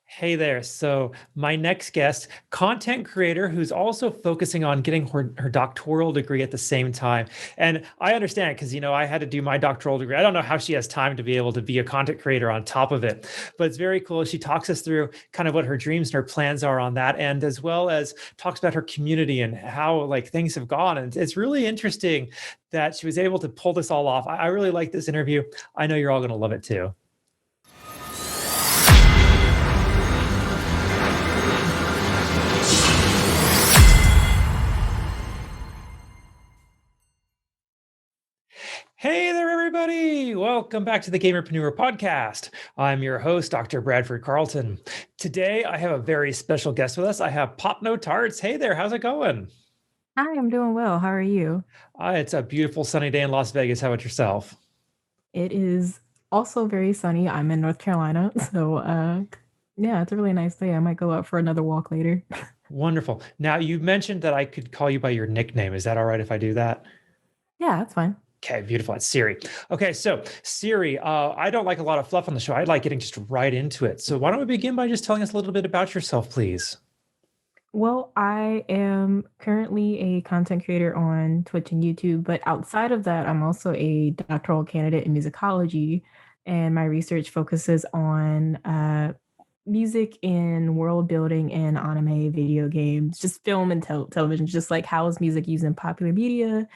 Hey there. So, my next guest, content creator who's also focusing on getting her doctoral degree at the same time. And I understand because, I had to do my doctoral degree. I don't know how she has time to be able to be a content creator on top of it, but it's very cool. She talks us through kind of what her dreams and her plans are on that end, as well as talks about her community and how like things have gone. And it's really interesting that she was able to pull this all off. I really like this interview. I know you're all going to love it too. Hey there, everybody. Welcome back to the Gamerpreneur podcast. I'm your host, Dr. Bradford Carlton. Today, I have a very special guest with us. I have PopNoTarts. Hey there, how's it going? Hi, I'm doing well. How are you? It's a beautiful sunny day in Las Vegas. How about yourself? It is also very sunny. I'm in North Carolina, so yeah, it's a really nice day. I might go out for another walk later. Wonderful. Now, you mentioned that I could call you by your nickname. Is that all right if I do that? Yeah, that's fine. Okay, beautiful. It's Siri. Okay, so Siri, I don't like a lot of fluff on the show. I like getting just right into it. So why don't we begin by just telling us a little bit about yourself, please? Well, I am currently a content creator on Twitch and YouTube, but outside of that, I'm also a doctoral candidate in musicology, and my research focuses on music in world building in anime, video games, just film and television, just like how is music used in popular media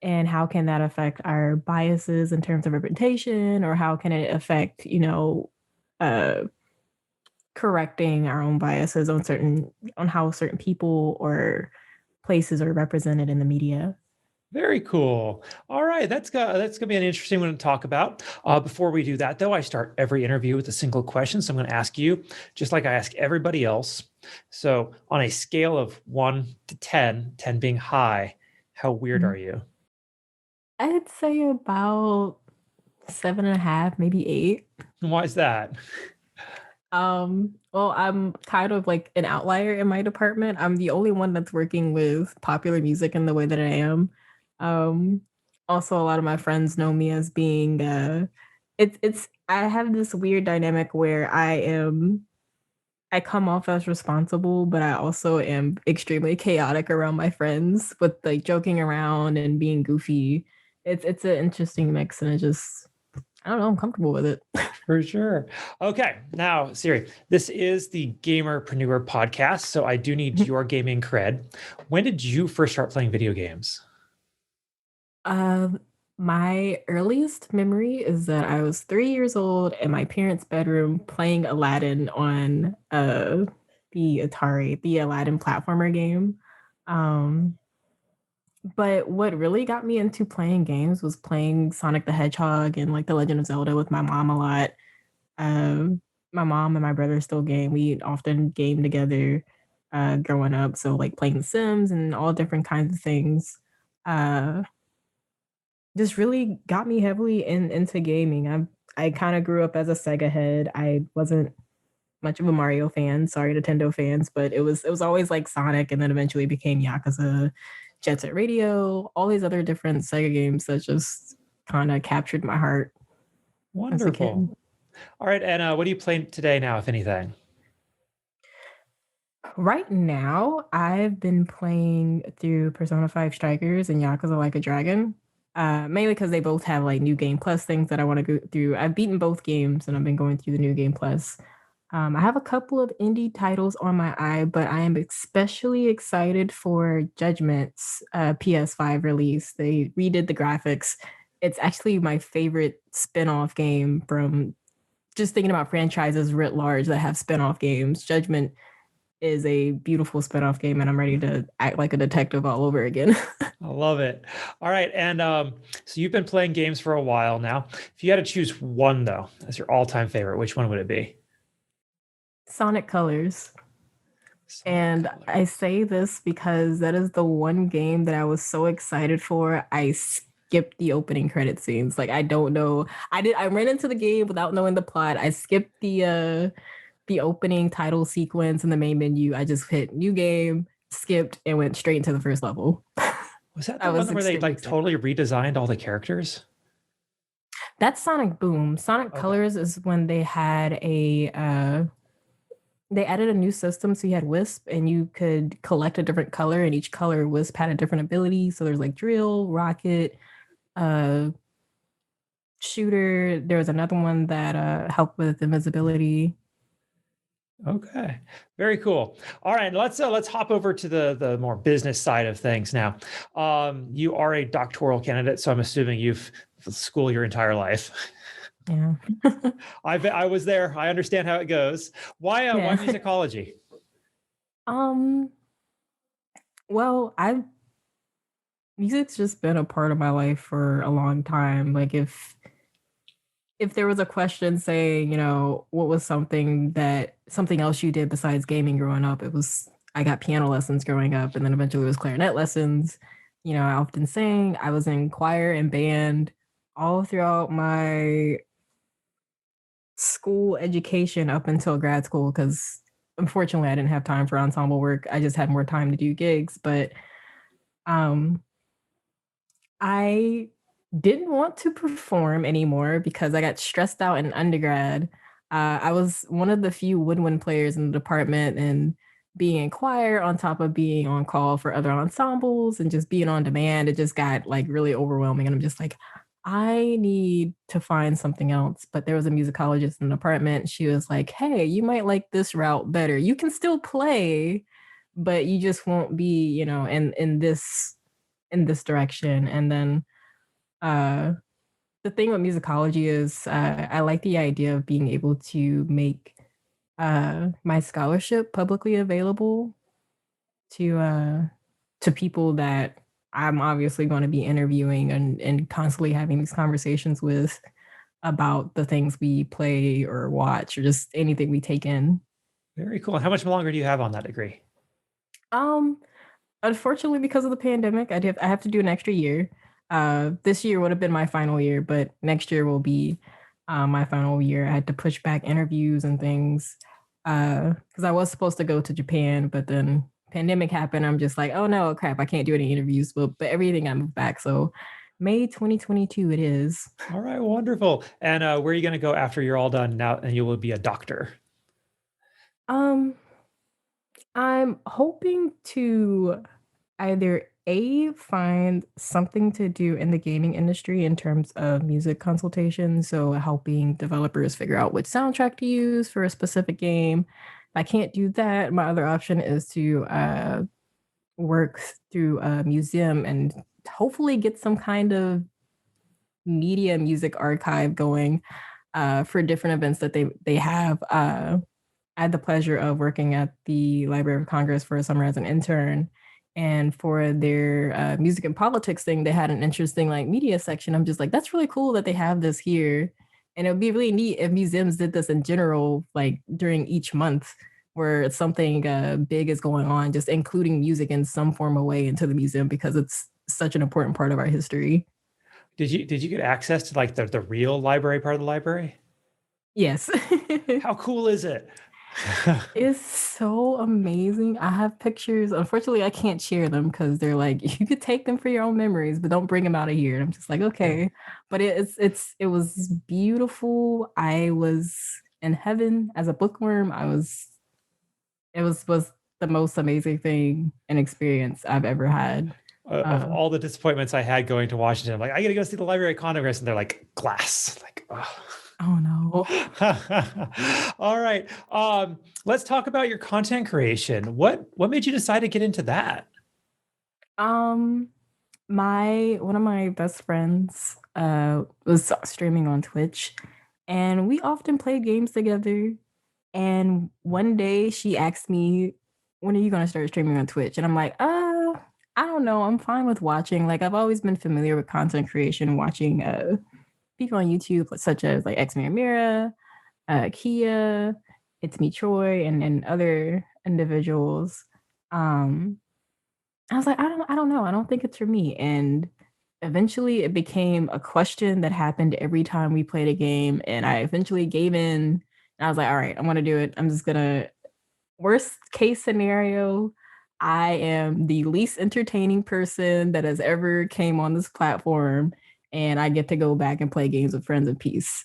and how can that affect our biases in terms of representation, or how can it affect uh correcting our own biases on how certain people or places are represented in the media. Very cool. All right, that's gonna be an interesting one to talk about. Before we do that, though, I start every interview with a single question. So I'm going to ask you, just like I ask everybody else. So on a scale of 1 to 10, 10 being high, how weird Mhm. are you? I'd say about 7.5, maybe 8. And why is that? Well, I'm kind of like an outlier in my department. I'm the only one that's working with popular music in the way that I am. Um, Also, a lot of my friends know me as being it's I have this weird dynamic where I come off as responsible, but I also am extremely chaotic around my friends with like joking around and being goofy. It's an interesting mix, and I don't know, I'm comfortable with it. For sure. Okay, now Siri, this is the Gamerpreneur podcast, so I do need your gaming cred. When did you first start playing video games? Um, my earliest memory is that I was 3 years old in my parents' bedroom playing Aladdin on, the Atari, the Aladdin platformer game. Um, but what really got me into playing games was playing Sonic the Hedgehog and, like, The Legend of Zelda with my mom a lot. Um, my mom and my brother still game. We often game together, growing up, so, like, playing The Sims and all different kinds of things. Uh Just really got me heavily into gaming. I kinda grew up as a Sega head. I wasn't much of a Mario fan, sorry, Nintendo fans, but it was always, like, Sonic, and then eventually became Yakuza, Jet Set Radio, all these other different Sega games that just kinda captured my heart as a Wonderful. kid. All right, and what are you playing today now, if anything? Right now, I've been playing through Persona 5 Strikers and Yakuza Like a Dragon, mainly because they both have, like, New Game Plus things that I wanna go through. I've beaten both games, and I've been going through the New Game Plus. I have a couple of indie titles on my eye, but I am especially excited for Judgment's, PS5 release. They redid the graphics. It's actually my favorite spin-off game from just thinking about franchises writ large that have spin-off games. Judgment is a beautiful spin-off game, and I'm ready to act like a detective all over again. I love it. All right, and so you've been playing games for a while now. If you had to choose one, though, as your all-time favorite, which one would it be? Sonic Colors. Sonic And I Colors. say this because that is the one game that I was so excited for. I skipped the opening credit scenes. Like I don't know. I ran into the game without knowing the plot. I skipped the opening title sequence in the main menu. I just hit new game, skipped, and went straight into the first level. Was that I the was one where they extremely like excited. totally redesigned all the characters? That's Sonic Boom. Sonic Okay. Colors is when they had a they added a new system, so you had Wisp, and you could collect a different color, and each color Wisp had a different ability. So there's like drill, rocket, uh, shooter. There was another one that helped with invisibility. Okay, very cool. All right, let's hop over to the more business side of things now. You are a doctoral candidate, so I'm assuming you've school your entire life. Yeah. I was there. I understand how it goes. Why Yeah. musicology? um, well, I music's just been a part of my life for a long time. Like if there was a question saying, what was something else you did besides gaming growing up, it was I got piano lessons growing up and then eventually it was clarinet lessons. I often sang. I was in choir and band all throughout my school education up until grad school because unfortunately I didn't have time for ensemble work. I just had more time to do gigs, but um I didn't want to perform anymore because I got stressed out in undergrad. I was one of the few woodwind players in the department, and being in choir on top of being on call for other ensembles and just being on demand, it just got like really overwhelming. And I'm just like, I need to find something else. But there was a musicologist in the department. She was like, hey, you might like this route better. You can still play, but you just won't be, in this direction. And then uh, the thing with musicology is I like the idea of being able to make my scholarship publicly available to uh, to people that I'm obviously going to be interviewing and constantly having these conversations with about the things we play or watch or just anything we take in. Very cool. How much longer do you have on that degree? Um, Unfortunately, because of the pandemic, I have to do an extra year. This year would have been my final year, but next year will be my final year. I had to push back interviews and things because I was supposed to go to Japan, but then pandemic happened. I'm just like, oh no, crap, I can't do any interviews. But everything I moved back, so May 2022 it is. All right, wonderful. And where are you going to go after you're all done now and you will be a doctor? Um, I'm hoping to either A, find something to do in the gaming industry in terms of music consultation, so helping developers figure out which soundtrack to use for a specific game. If I can't do that, my other option is to work through a museum and hopefully get some kind of media music archive going for different events that they have. I had the pleasure of working at the Library of Congress for a summer as an intern. And for their music and politics thing, they had an interesting like media section. I'm just like, that's really cool that they have this here. And it would be really neat if museums did this in general, like during each month, where something big is going on, just including music in some form of way into the museum because it's such an important part of our history. Did you get access to like the real library part of the library? Yes. How cool is it? It's so amazing. I have pictures. Unfortunately, I can't share them because they're like, you could take them for your own memories, but don't bring them out of here. And I'm just like, Yeah. okay. But it was beautiful. I was in heaven as a bookworm. It was the most amazing thing and experience I've ever had. Of Uh, all the disappointments I had going to Washington, I'm like, I got to go see the Library of Congress, and they're like glass. Like, oh. oh no. All right. Let's talk about your content creation. What made you decide to get into that? Um, my one of my best friends was streaming on Twitch, and we often played games together. And one day she asked me, when are you gonna start streaming on Twitch? And I'm like, I don't know. I'm fine with watching. Like I've always been familiar with content creation, watching people on YouTube such as like X Mira, Kia, It's Me Troy, and other individuals. Um, I was like, I don't know. I don't think it's for me. And eventually it became a question that happened every time we played a game. And I eventually gave in. And I was like, all right, I'm gonna do it. I'm just gonna worst case scenario, I am the least entertaining person that has ever came on this platform. And I get to go back and play games with friends in peace.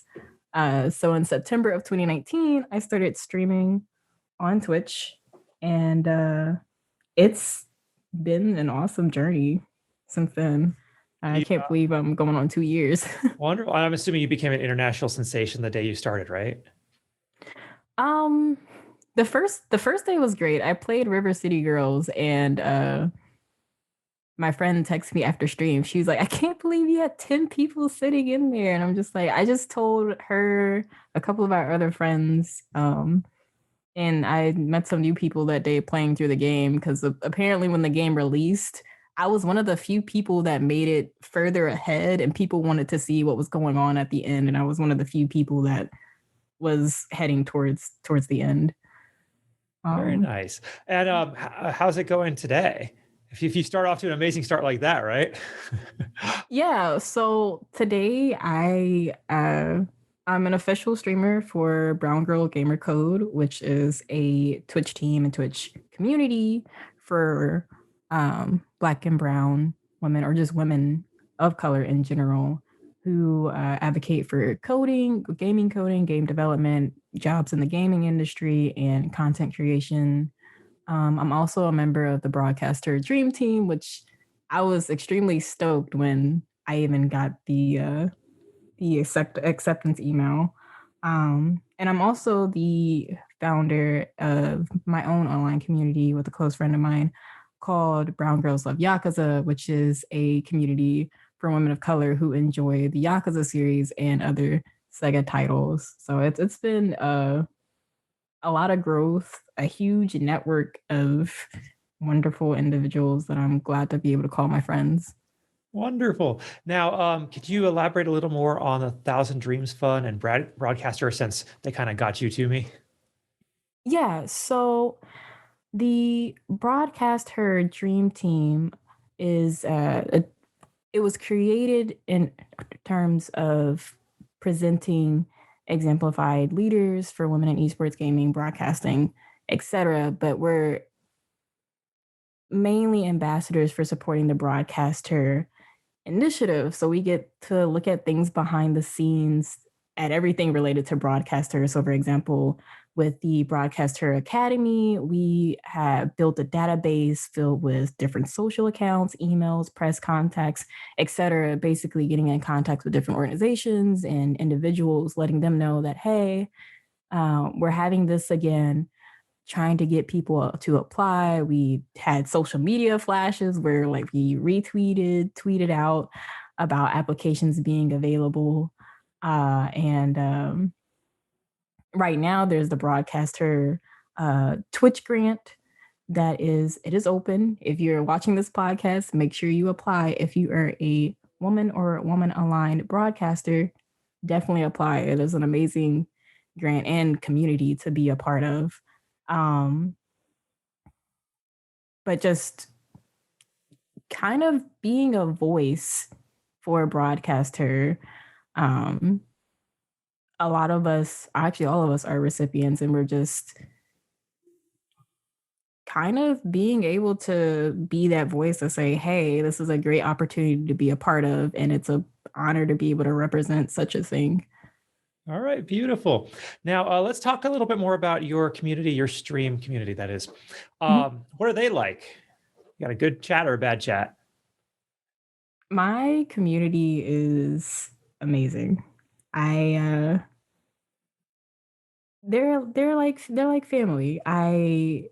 So in September of 2019, I started streaming on Twitch, and it's been an awesome journey since then. I can't Yeah, believe I'm going on 2 years. wonderful. I'm assuming you became an international sensation the day you started, right? um, the first day was great. I played River City Girls, and my friend texted me after stream. She was like, "I can't believe you had 10 people sitting in there," and I'm just like, I just told her, a couple of our other friends, and I met some new people that day playing through the game because apparently when the game released, I was one of the few people that made it further ahead, and people wanted to see what was going on at the end, and I was one of the few people that was heading towards the end. Very Um, nice. And how's it going today? If you start off to an amazing start like that, right? yeah, so today I'm an official streamer for Brown Girl Gamer Code, which is a Twitch team and Twitch community for Black and Brown women, or just women of color in general, who advocate for coding, gaming coding, game development, jobs in the gaming industry, and content creation. I'm also a member of the Broadcaster Dream Team, which I was extremely stoked when I even got the acceptance email. And I'm also the founder of my own online community with a close friend of mine called Brown Girls Love Yakuza, which is a community for women of color who enjoy the Yakuza series and other Sega titles. So it's been a lot of growth, a huge network of wonderful individuals that I'm glad to be able to call my friends. Wonderful. Now, could you elaborate a little more on the Thousand Dreams Fund and Broadcaster since they kind of got you to me? Yeah, so the Broadcaster Dream Team is it was created in terms of presenting exemplified leaders for women in esports gaming, broadcasting, etc. But we're mainly ambassadors for supporting the broadcaster initiative. So we get to look at things behind the scenes at everything related to broadcasters. So, for example, with the Broadcaster Academy, we have built a database filled with different social accounts, emails, press contacts, etc. Basically, getting in contact with different organizations and individuals, letting them know that, hey, we're having this again, trying to get people to apply. We had social media flashes where like we retweeted, tweeted out about applications being available. And right now there's the broadcaster Twitch grant that is open. If you're watching this podcast, make sure you apply. If you are a woman or woman aligned broadcaster, definitely apply. It is an amazing grant and community to be a part of. Um, but just kind of being a voice for a broadcaster. Um, a lot of us, actually, all of us are recipients, and we're just kind of being able to be that voice to say, hey, this is a great opportunity to be a part of, and it's an honor to be able to represent such a thing. All right, beautiful. Now, let's talk a little bit more about your community, your stream community, that is. Mhm. What are they like? You got a good chat or a bad chat? My community is amazing. I they're like family. I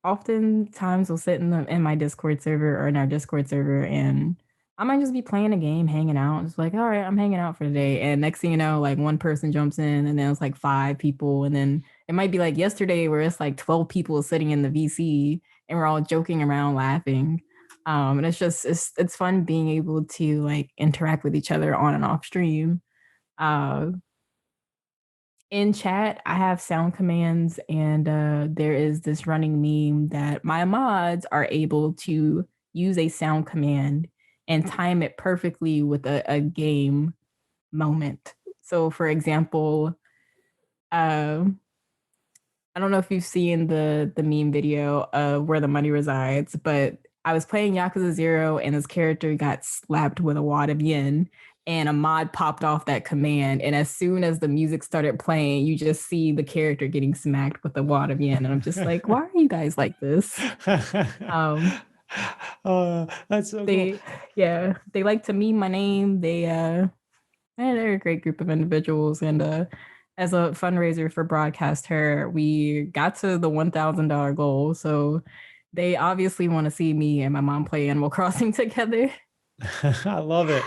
oftentimes will sit in my Discord server or in our Discord server, and I might just be playing a game, hanging out. It's like, all right, I'm hanging out for the day. And next thing you know, like one person jumps in, and then it's like five people. And then it might be like yesterday where it's like 12 people sitting in the VC and we're all joking around, laughing. And it's just it's fun being able to like interact with each other on and off stream. Uh, in chat, I have sound commands, and there is this running meme that my mods are able to use a sound command and time it perfectly with a game moment. So, for example, um, I don't know if you've seen the meme video of Where the Money Resides, but I was playing Yakuza Zero and this character got slapped with a wad of yen. and a mod popped off that command. And as soon as the music started playing, you just see the character getting smacked with the wad again. And I'm just like, why are you guys like this? Um, That's so cool. they, yeah, they like to meme my name. They're a great group of individuals. And as a fundraiser for Broadcast Her, we got to the $1,000 goal. So they obviously want to see me and my mom play Animal Crossing together. I love it.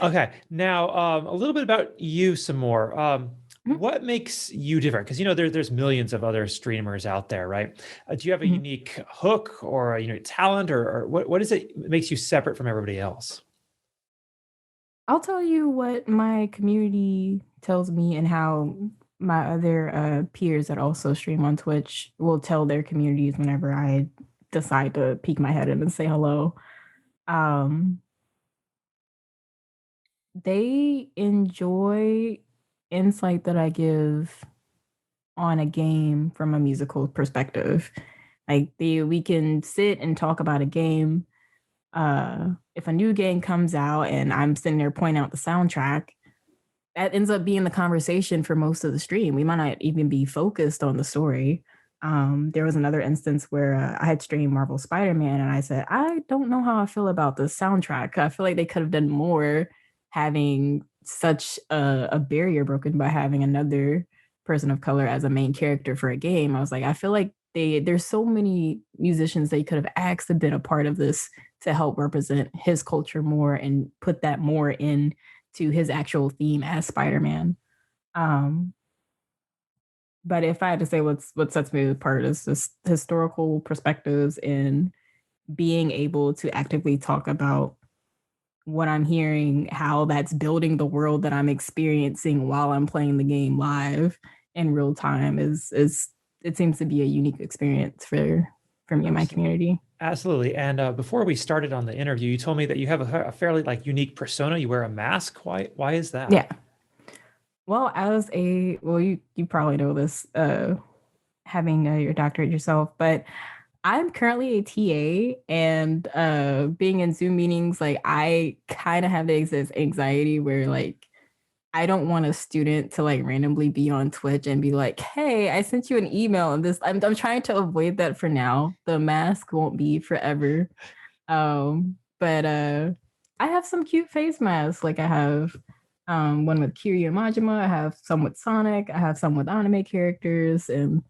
Okay, now a little bit about you some more. What makes you different? Because there's millions of other streamers out there, right? Do you have a Mhm. unique hook or a unique talent, or what is it makes you separate from everybody else? I'll tell you what my community tells me and how my other peers that also stream on Twitch will tell their communities whenever I decide to peek my head in and say hello. Um, they enjoy insight that I give on a game from a musical perspective. Like we can sit and talk about a game. If a new game comes out and I'm sitting there pointing out the soundtrack, that ends up being the conversation for most of the stream. We might not even be focused on the story. There was another instance where I had streamed Marvel Spider-Man and I said, I don't know how I feel about the soundtrack. I feel like they could have done more having such a barrier broken by having another person of color as a main character for a game. I was like, I feel like there's so many musicians they could have asked to been a part of this to help represent his culture more and put that more in to his actual theme as Spider-Man. Um, but if I had to say what sets me apart is just historical perspectives and being able to actively talk about what I'm hearing, how that's building the world that I'm experiencing while I'm playing the game live in real time is it seems to be a unique experience for me and my Absolutely. community. Absolutely. And before we started on the interview, you told me that you have a fairly like unique persona. You wear a mask. Why is that? Yeah. Well, you probably know this, having your doctorate yourself, but I'm currently a TA and being in Zoom meetings, like I kind of have the anxiety where like I don't want a student to like randomly be on Twitch and be like, "Hey, I sent you an email," and this. I'm trying to avoid that for now. The mask won't be forever. But I have some cute face masks. Like I have one with Kiryu and Majima. I have some with Sonic. I have some with anime characters, and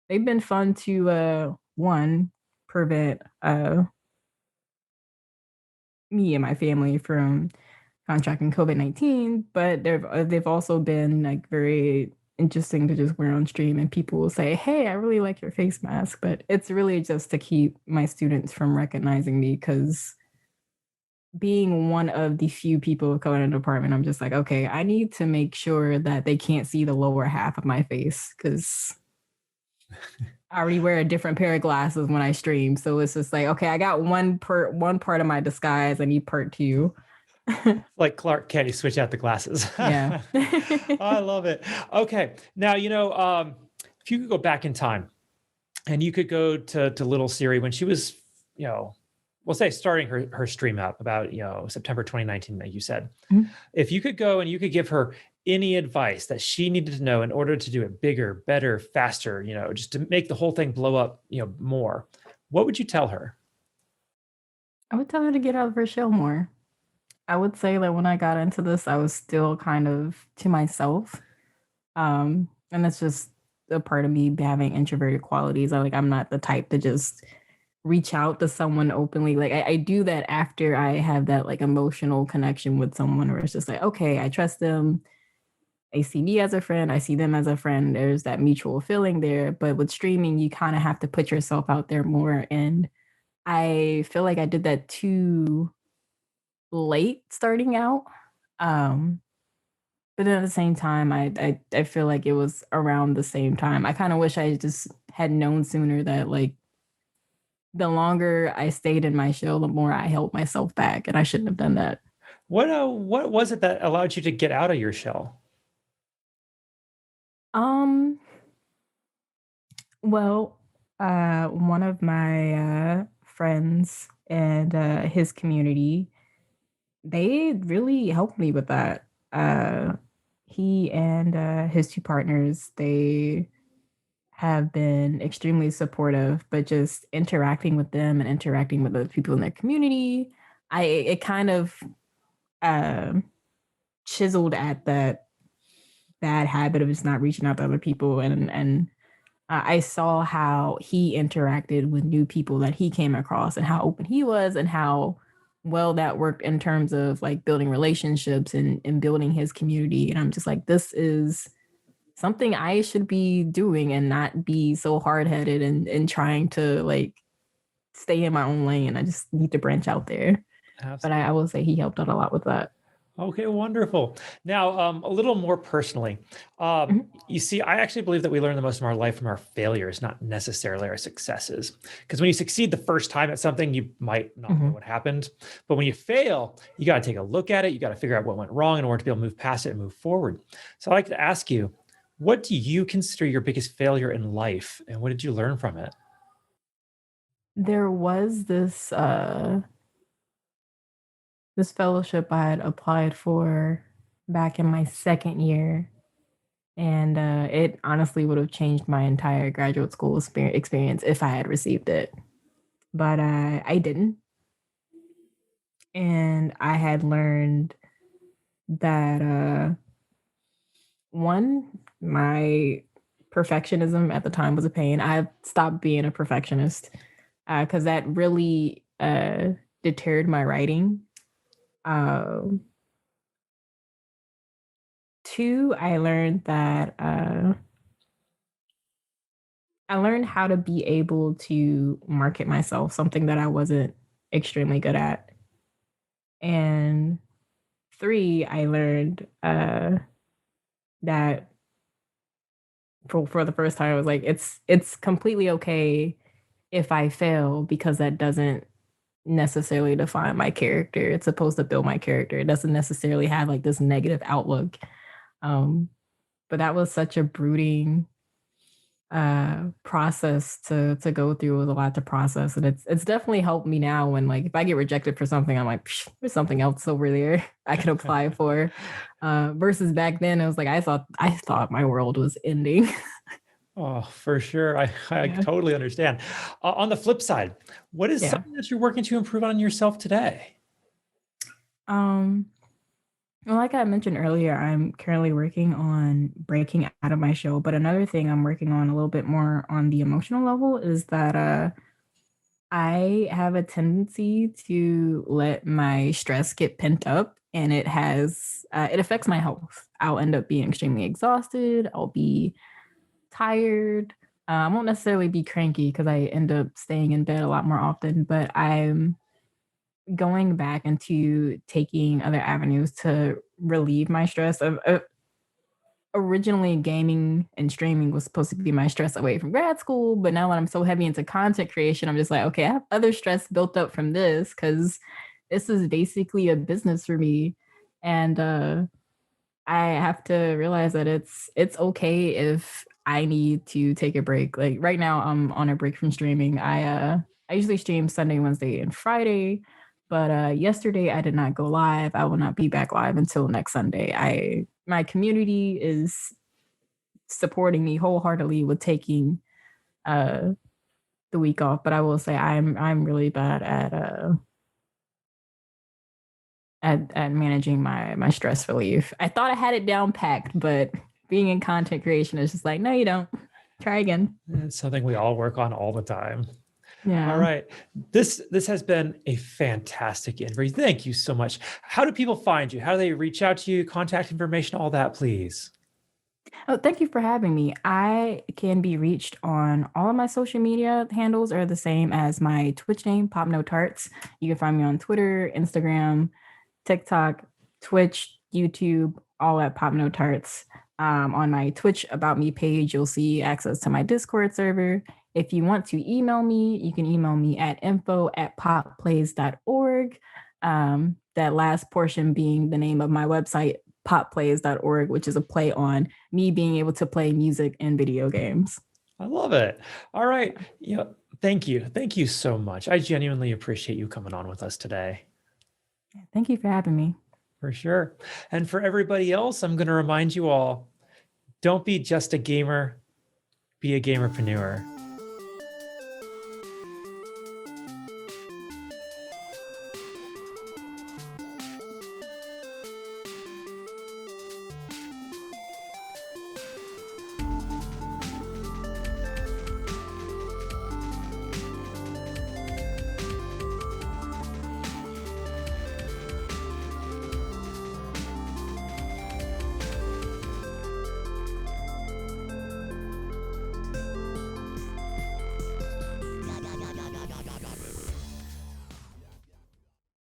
they've been fun to one prevent me and my family from contracting COVID-19, but they've also been like very interesting to just wear on stream, and people will say, "Hey, I really like your face mask," but it's really just to keep my students from recognizing me because being one of the few people of color in the department, I'm just like, okay, I need to make sure that they can't see the lower half of my face because I already wear a different pair of glasses when I stream. So it's just like, okay, I got one part of my disguise. I need part two. Like Clark Kent, you switch out the glasses. Yeah. I love it. Okay. Now, if you could go back in time and you could go to little Siri when she was, we'll say starting her stream up about, September 2019, like you said. Mhm. If you could go and you could give her any advice that she needed to know in order to do it bigger, better, faster, just to make the whole thing blow up, more, what would you tell her? I would tell her to get out of her shell more. I would say that when I got into this, I was still kind of to myself. And that's just a part of me having introverted qualities. I'm not the type to just reach out to someone openly. Like I do that after I have that like emotional connection with someone where it's just like, okay, I trust them. They see me as a friend. I see them as a friend. There's that mutual feeling there. But with streaming, you kind of have to put yourself out there more. And I feel like I did that too late starting out. Um, but then at the same time, I feel like it was around the same time. I kind of wish I just had known sooner that like the longer I stayed in my shell, the more I held myself back, and I shouldn't have done that. What was it that allowed you to get out of your shell? Um, well, one of my friends and his community, They really helped me with that. Uh, he and his two partners, they have been extremely supportive, but just interacting with them and interacting with the people in their community, it kind of um chiseled at that bad habit of just not reaching out to other people, and I saw how he interacted with new people that he came across and how open he was and how well that worked in terms of like building relationships and building his community. And I'm just like, this is something I should be doing and not be so hard headed and trying to like stay in my own lane. I just need to branch out there. But I Absolutely. will say he helped out a lot with that. Okay, wonderful. Now, a little more personally, Mhm. you see, I actually believe that we learn the most of our life from our failures, not necessarily our successes. Because when you succeed the first time at something, you might not know Mhm. what happened. But when you fail, you got to take a look at it. You got to figure out what went wrong in order to be able to move past it and move forward. So I'd like to ask you, what do you consider your biggest failure in life, and what did you learn from it? There was this fellowship I had applied for back in my second year, and it honestly would have changed my entire graduate school experience if I had received it. But I didn't, and I had learned that one, my perfectionism at the time was a pain. I stopped being a perfectionist because that really deterred my writing. Um, Two, I learned how to be able to market myself, something that I wasn't extremely good at. And three, I learned that for the first time, I was like, it's completely okay if I fail because that doesn't necessarily define my character. It's supposed to build my character. It doesn't necessarily have like this negative outlook. Um, but that was such a brooding process to go through. It was a lot to process, and it's definitely helped me now when like if I get rejected for something, I'm like, "Psh, there's something else over there I can apply for. Versus back then, it was like I thought my world was ending. Oh, for sure. I Yeah, totally understand. On the flip side, what is yeah. something that you're working to improve on yourself today? Um, well, like I mentioned earlier, I'm currently working on breaking out of my show. But another thing I'm working on a little bit more on the emotional level is that I have a tendency to let my stress get pent up, and it affects my health. I'll end up being extremely exhausted. I'll be tired. I won't necessarily be cranky because I end up staying in bed a lot more often, but I'm going back into taking other avenues to relieve my stress. Originally, gaming and streaming was supposed to be my stress away from grad school, but now that I'm so heavy into content creation, I'm just like, okay, I have other stress built up from this because this is basically a business for me, and I have to realize that it's okay if I need to take a break. Like right now, I'm on a break from streaming. I usually stream Sunday, Wednesday, and Friday, but yesterday I did not go live. I will not be back live until next Sunday. I My community is supporting me wholeheartedly with taking uh the week off, but I will say I'm really bad at managing my stress relief. I thought I had it down packed, but being in content creation is just like, no, you don't. Try again. It's something we all work on all the time. All Yeah. right. This has been a fantastic interview. Thank you so much. How do people find you? How do they reach out to you? Contact information, all that, please. Oh, thank you for having me. I can be reached on all of my social media handles are the same as my Twitch name, PopNoTarts. You can find me on Twitter, Instagram, TikTok, Twitch, YouTube, all at PopNoTarts. On my Twitch About Me page, you'll see access to my Discord server. If you want to email me, you can email me at info@popplays.org. That last portion being the name of my website, popplays.org, which is a play on me being able to play music and video games. I love it. All right. Thank you. Thank you so much. I genuinely appreciate you coming on with us today. Thank you for having me. For sure. And for everybody else, I'm going to remind you all, don't be just a gamer, be a gamerpreneur.